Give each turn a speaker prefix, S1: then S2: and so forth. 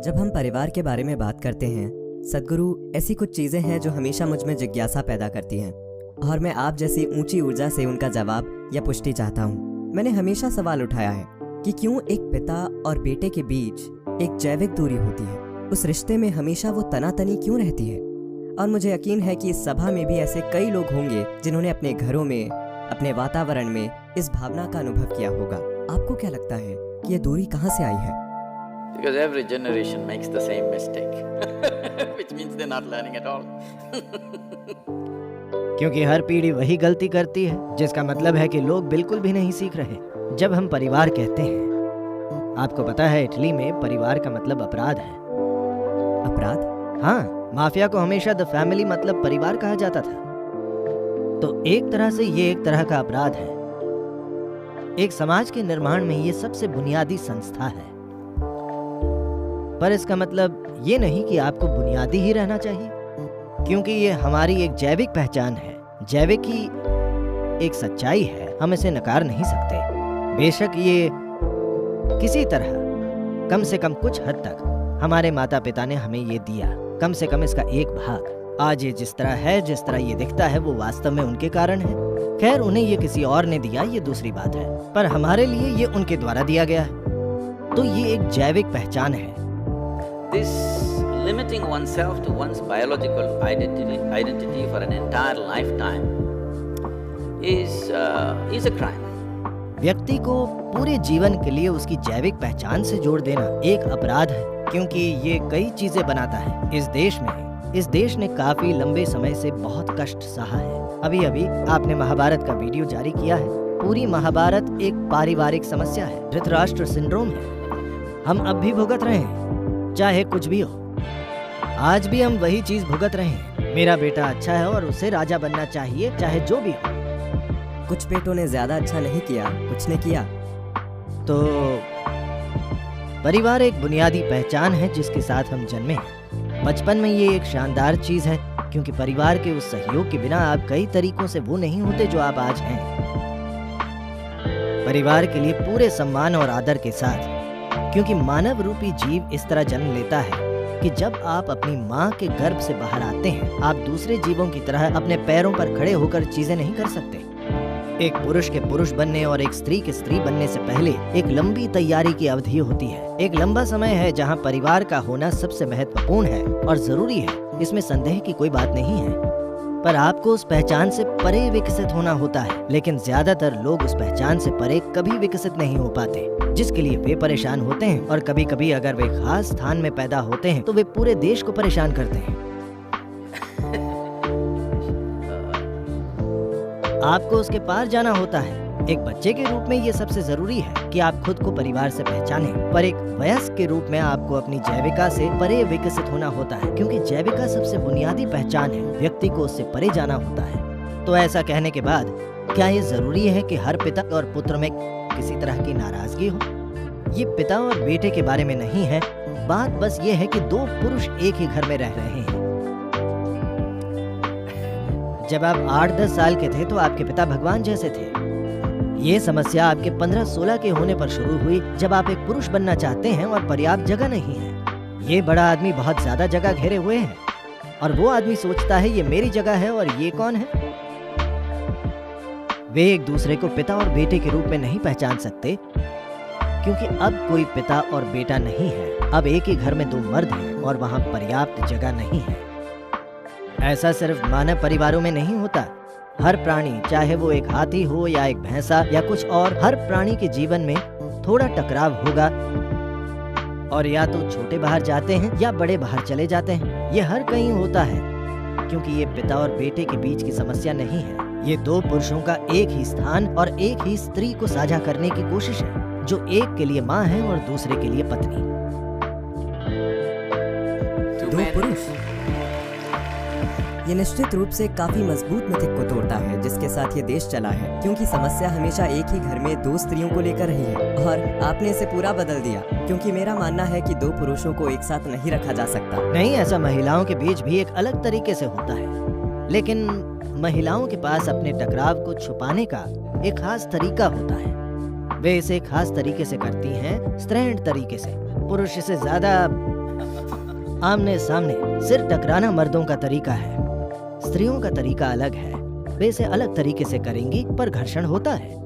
S1: जब हम परिवार के बारे में बात करते हैं सद्गुरु, ऐसी कुछ चीजें हैं जो हमेशा मुझ में जिज्ञासा पैदा करती हैं और मैं आप जैसी ऊंची ऊर्जा से उनका जवाब या पुष्टि चाहता हूँ। मैंने हमेशा सवाल उठाया है कि क्यों एक पिता और बेटे के बीच एक जैविक दूरी होती है, उस रिश्ते में हमेशा वो तनातनी क्यों रहती है। और मुझे यकीन है कि इस सभा में भी ऐसे कई लोग होंगे जिन्होंने अपने घरों में, अपने वातावरण में इस भावना का अनुभव किया होगा। आपको क्या लगता है कि ये दूरी कहाँ से आई है?
S2: Because every generation makes the same mistake which means they're not learning at all.
S3: क्योंकि हर पीढ़ी वही गलती करती है, जिसका मतलब है कि लोग बिल्कुल भी नहीं सीख रहे। जब हम परिवार कहते हैं, आपको पता है इटली में परिवार का मतलब अपराध है।
S1: अपराध?
S3: हाँ, माफिया को हमेशा द फैमिली मतलब परिवार कहा जाता था। तो एक तरह से ये एक तरह का अपराध है। एक समाज के निर्माण में ये सबसे बुनियादी संस्था है, पर इसका मतलब ये नहीं कि आपको बुनियादी ही रहना चाहिए, क्योंकि ये हमारी एक जैविक पहचान है। जैविक ही एक सच्चाई है, हम इसे नकार नहीं सकते। बेशक ये किसी तरह, कम से कम कुछ हद तक हमारे माता पिता ने हमें ये दिया, कम से कम इसका एक भाग। आज ये जिस तरह है, जिस तरह ये दिखता है, वो वास्तव में उनके कारण है। खैर, उन्हें ये किसी और ने दिया, ये दूसरी बात है, पर हमारे लिए ये उनके द्वारा दिया गया है। तो ये एक जैविक पहचान है।
S2: This limiting oneself to one's biological identity for an entire lifetime is a crime.
S3: व्यक्ति को पूरे जीवन के लिए उसकी जैविक पहचान से जोड़ देना एक अपराध है, क्योंकि ये कई चीजें बनाता है। इस देश ने काफी लंबे समय से बहुत कष्ट सहा है। अभी अभी आपने महाभारत का वीडियो जारी किया है। पूरी महाभारत एक पारिवारिक समस्या है, धृतराष्ट्र सिंड्रोम है। हम अब भी भुगत रहे हैं, चाहे कुछ भी हो। आज भी हम वही चीज भुगत रहे हैं। मेरा बेटा अच्छा है और उसे राजा बनना चाहिए, चाहे जो भी हो।
S1: कुछ बेटों ने ज्यादा अच्छा नहीं किया, कुछ ने किया।
S3: तो परिवार एक बुनियादी पहचान है जिसके साथ हम जन्मे हैं। बचपन में ये एक शानदार चीज है, क्योंकि परिवार के उस सहयोग के बिना आप कई तरीकों से वो नहीं होते जो आप आज हैं। परिवार के लिए पूरे सम्मान और आदर के साथ, क्योंकि मानव रूपी जीव इस तरह जन्म लेता है कि जब आप अपनी माँ के गर्भ से बाहर आते हैं, आप दूसरे जीवों की तरह अपने पैरों पर खड़े होकर चीजें नहीं कर सकते। एक पुरुष के पुरुष बनने और एक स्त्री के स्त्री बनने से पहले एक लंबी तैयारी की अवधि होती है। एक लंबा समय है जहाँ परिवार का होना सबसे महत्वपूर्ण है और जरूरी है, इसमें संदेह की कोई बात नहीं है। पर आपको उस पहचान से परे विकसित होना होता है, लेकिन ज्यादातर लोग उस पहचान से परे कभी विकसित नहीं हो पाते, जिसके लिए वे परेशान होते हैं। और कभी कभी अगर वे खास स्थान में पैदा होते हैं तो वे पूरे देश को परेशान करते हैं। आपको उसके पार जाना होता है। एक बच्चे के रूप में ये सबसे जरूरी है कि आप खुद को परिवार से पहचानें, पर एक वयस्क के रूप में आपको अपनी जैविका से परे विकसित होना होता है, क्योंकि जैविका सबसे बुनियादी पहचान है। व्यक्ति को उससे परे जाना होता है। तो ऐसा कहने के बाद क्या ये जरूरी है कि हर पिता और पुत्र में किसी तरह की नाराजगी हो? ये पिता और बेटे के बारे में नहीं है। बात बस ये है कि दो पुरुष एक ही घर में रह रहे हैं। जब आप 8-10 साल के थे तो आपके पिता भगवान जैसे थे। ये समस्या आपके 15-16 के होने पर शुरू हुई, जब आप एक पुरुष बनना चाहते हैं और पर्याप्त जगह नहीं है। ये बड़ा आदमी बहुत ज्यादा जगह घेरे हुए है और वो आदमी सोचता है ये मेरी जगह है और ये कौन है। वे एक दूसरे को पिता और बेटे के रूप में नहीं पहचान सकते, क्योंकि अब कोई पिता और बेटा नहीं है। अब एक ही घर में दो मर्द हैं और वहाँ पर्याप्त जगह नहीं है। ऐसा सिर्फ मानव परिवारों में नहीं होता। हर प्राणी, चाहे वो एक हाथी हो या एक भैंसा या कुछ और, हर प्राणी के जीवन में थोड़ा टकराव होगा और या तो छोटे बाहर जाते हैं या बड़े बाहर चले जाते हैं। ये हर कहीं होता है, क्योंकि ये पिता और बेटे के बीच की समस्या नहीं है। ये दो पुरुषों का एक ही स्थान और एक ही स्त्री को साझा करने की कोशिश है, जो एक के लिए माँ है और दूसरे के लिए पत्नी।
S1: दो पुरुष, ये निश्चित रूप से काफी मजबूत मिथक को तोड़ता है जिसके साथ ये देश चला है, क्योंकि समस्या हमेशा एक ही घर में दो स्त्रियों को लेकर रही है और आपने इसे पूरा बदल दिया, क्योंकि मेरा मानना है कि दो पुरुषों को एक साथ नहीं रखा जा सकता।
S3: नहीं, ऐसा महिलाओं के बीच भी एक अलग तरीके से होता है, लेकिन महिलाओं के पास अपने टकराव को छुपाने का एक खास तरीका होता है। वे इसे खास तरीके से करती हैं, स्त्रैण तरीके से। पुरुष से ज्यादा आमने सामने सिर टकराना मर्दों का तरीका है। स्त्रियों का तरीका अलग है, वे इसे अलग तरीके से करेंगी, पर घर्षण होता है।